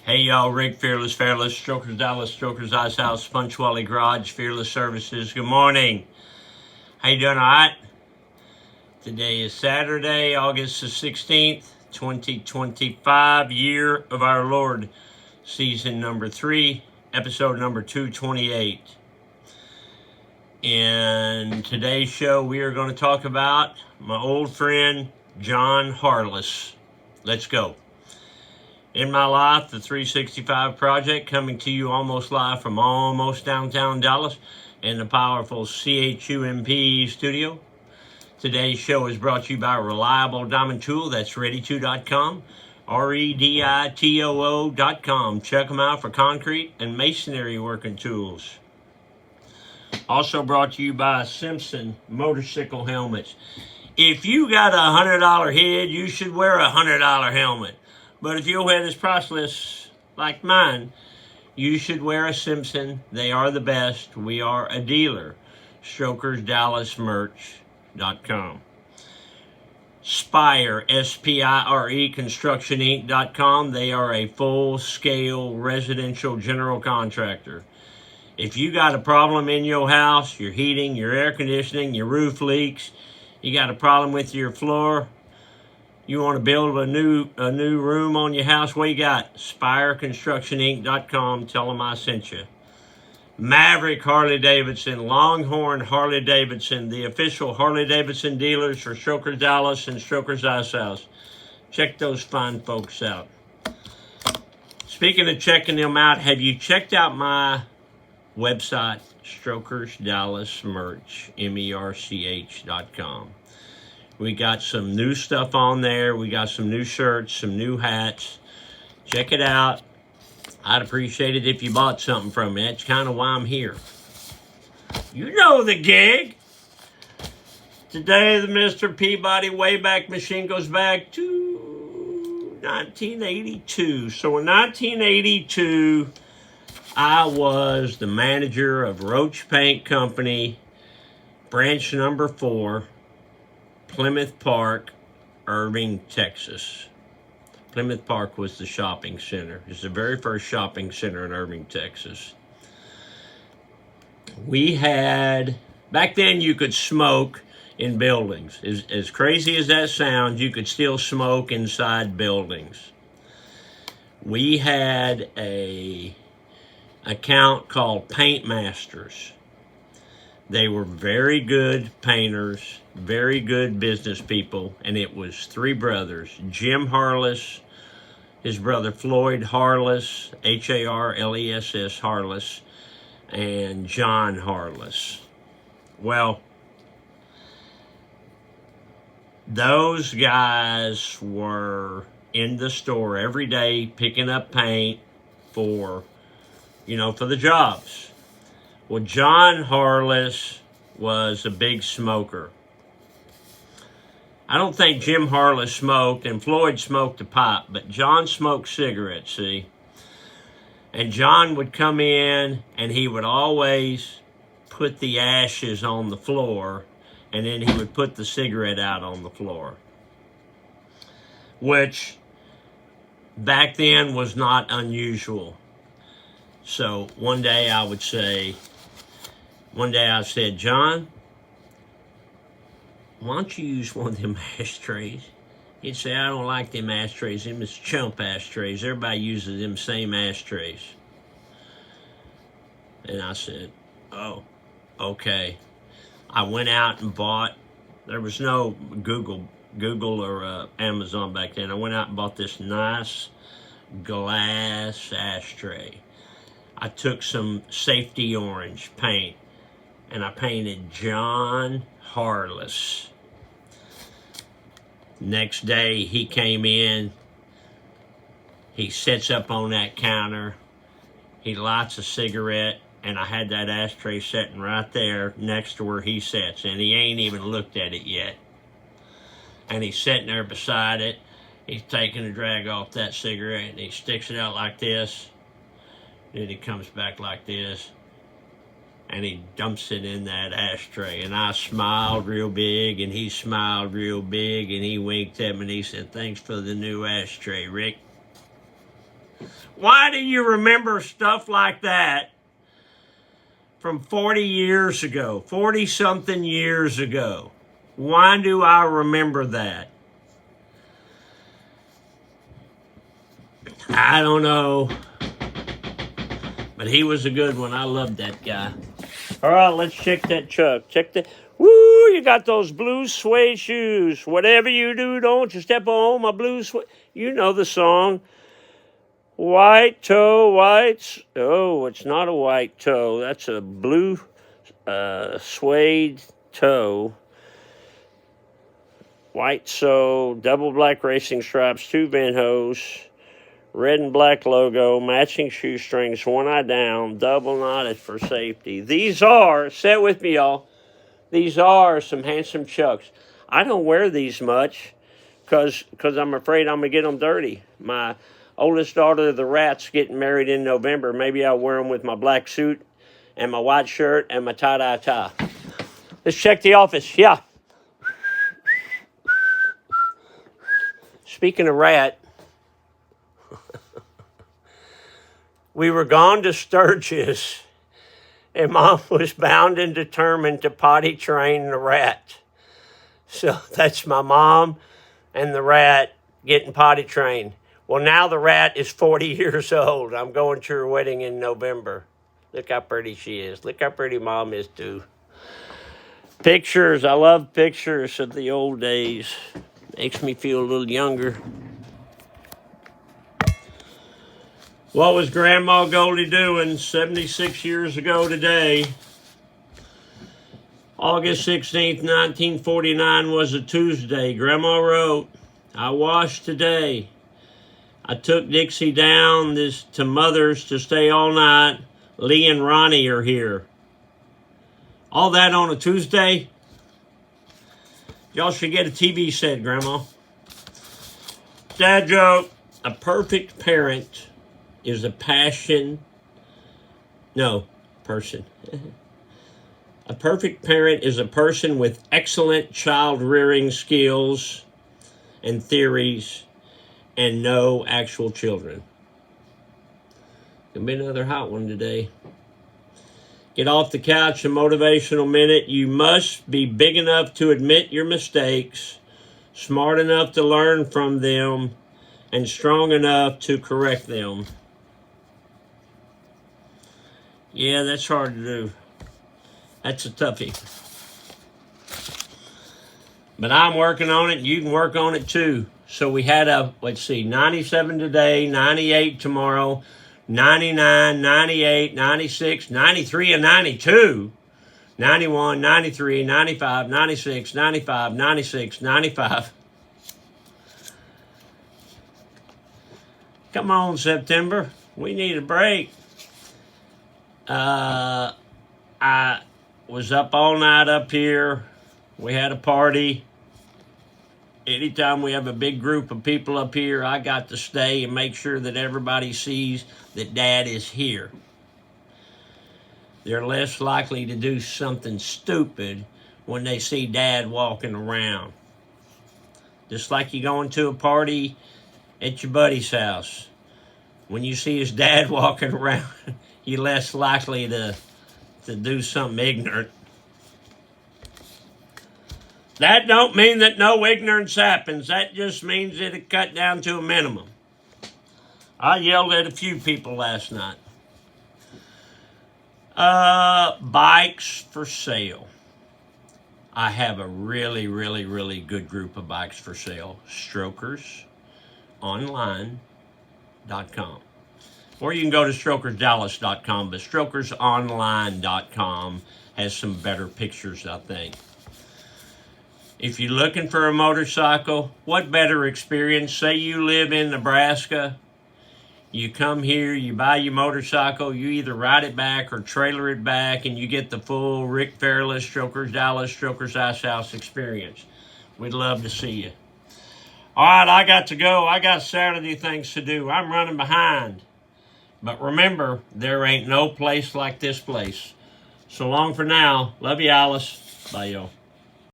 Hey y'all, Rick, Fearless, Strokers Dallas, Strokers Ice House, Punctuality Garage, Fearless Services. Good morning. How you doing, all right? Today is Saturday, August the 16th, 2025, year of our Lord, season number 3, episode number 228. In today's show, we are going to talk about my old friend, John Harless. Let's go. In my life, the 365 Project, coming to you almost live from almost downtown Dallas in the powerful CHUMP studio. Today's show is brought to you by Reliable Diamond Tool, that's ready2.com, REDITOO.com. Check them out for concrete and masonry working tools. Also brought to you by Simpson motorcycle helmets. If you got a $100 head, you should wear a $100 helmet. But if your head is priceless, like mine, you should wear a Simpson. They are the best. We are a dealer. StrokersDallasMerch.com. Spire, S-P-I-R-E, Construction Inc.com. They are a full-scale residential general contractor. If you got a problem in your house, your heating, your air conditioning, your roof leaks, you got a problem with your floor, you want to build a new room on your house, what you got? SpireConstructionInc.com. Tell them I sent you. Maverick Harley-Davidson, Longhorn Harley-Davidson, the official Harley-Davidson dealers for Strokers Dallas and Strokers Ice House. Check those fine folks out. Speaking of checking them out, have you checked out my website, Strokers Dallas Merch, MERCH.com? We got some new stuff on there. We got some new shirts, some new hats. Check it out. I'd appreciate it if you bought something from me. That's kind of why I'm here. You know the gig. Today, the Mr. Peabody Wayback Machine goes back to 1982. So in 1982, I was the manager of Roach Paint Company, branch number 4, Plymouth Park, Irving, Texas. Plymouth Park was the shopping center. It's the very first shopping center in Irving, Texas. We had, back then you could smoke in buildings. As crazy as that sounds, you could still smoke inside buildings. We had a account called Paint Masters. They were very good painters, very good business people, and it was 3 brothers, Jim Harless, his brother Floyd Harless, Harless, Harless, and John Harless. Well, those guys were in the store every day picking up paint for the jobs. Well, John Harless was a big smoker. I don't think Jim Harless smoked, and Floyd smoked a pipe, but John smoked cigarettes, see? And John would come in, and he would always put the ashes on the floor, and then he would put the cigarette out on the floor, which back then was not unusual. So one day I said, John, why don't you use one of them ashtrays? He'd say, I don't like them ashtrays. Them is chump ashtrays. Everybody uses them same ashtrays. And I said, oh, okay. I went out and bought, there was no Google or Amazon back then. I went out and bought this nice glass ashtray. I took some safety orange paint, and I painted John Harless. Next day, he came in. He sits up on that counter. He lights a cigarette, and I had that ashtray sitting right there next to where he sits, and he ain't even looked at it yet. And he's sitting there beside it. He's taking a drag off that cigarette, and he sticks it out like this. Then he comes back like this, and he dumps it in that ashtray. And I smiled real big, and he smiled real big, and he winked at me, and he said, thanks for the new ashtray, Rick. Why do you remember stuff like that from 40 years ago, 40-something years ago? Why do I remember that? I don't know. But he was a good one. I loved that guy. All right, let's check that truck. Check that. Woo, you got those blue suede shoes. Whatever you do, don't you step on my blue suede. You know the song. White toe, white. Oh, it's not a white toe. That's a blue suede toe. White sole, double black racing stripes, 2 vent hose, red and black logo, matching shoestrings, 1 eye down, double knotted for safety. These are, say it with me, y'all, these are some handsome chucks. I don't wear these much because I'm afraid I'm going to get them dirty. My oldest daughter, the Rat's, getting married in November. Maybe I'll wear them with my black suit and my white shirt and my tie-dye tie. Let's check the office. Yeah. Speaking of Rat, we were gone to Sturgis, and Mom was bound and determined to potty train the Rat. So that's my mom and the Rat getting potty trained. Well, now the Rat is 40 years old. I'm going to her wedding in November. Look how pretty she is. Look how pretty Mom is, too. Pictures. I love pictures of the old days. Makes me feel a little younger. What was Grandma Goldie doing 76 years ago today? August 16th, 1949 was a Tuesday. Grandma wrote, I washed today. I took Dixie down to Mother's to stay all night. Lee and Ronnie are here. All that on a Tuesday? Y'all should get a TV set, Grandma. Dad joke. A perfect parent is a person. A perfect parent is a person with excellent child-rearing skills and theories and no actual children. Gonna be another hot one today. Get off the couch, a motivational minute. You must be big enough to admit your mistakes, smart enough to learn from them, and strong enough to correct them. Yeah, that's hard to do. That's a toughie. But I'm working on it. You can work on it too. So we had 97 today, 98 tomorrow, 99, 98, 96, 93, and 92, 91, 93, 95, 96, 95, 96, 95. Come on, September. We need a break. I was up all night up here. We had a party. Anytime we have a big group of people up here, I got to stay and make sure that everybody sees that Dad is here. They're less likely to do something stupid when they see Dad walking around. Just like you going to a party at your buddy's house. When you see his dad walking around, you're less likely to do something ignorant. That don't mean that no ignorance happens. That just means it'll cut down to a minimum. I yelled at a few people last night. Bikes for sale. I have a really, really, really good group of bikes for sale. StrokersOnline.com. Or you can go to StrokersDallas.com, but StrokersOnline.com has some better pictures, I think. If you're looking for a motorcycle, what better experience? Say you live in Nebraska, you come here, you buy your motorcycle, you either ride it back or trailer it back, and you get the full Rick Fairless, Strokers Dallas, Strokers Ice House experience. We'd love to see you. All right, I got to go. I got Saturday things to do. I'm running behind. But remember, there ain't no place like this place. So long for now. Love you, Alice. Bye, y'all.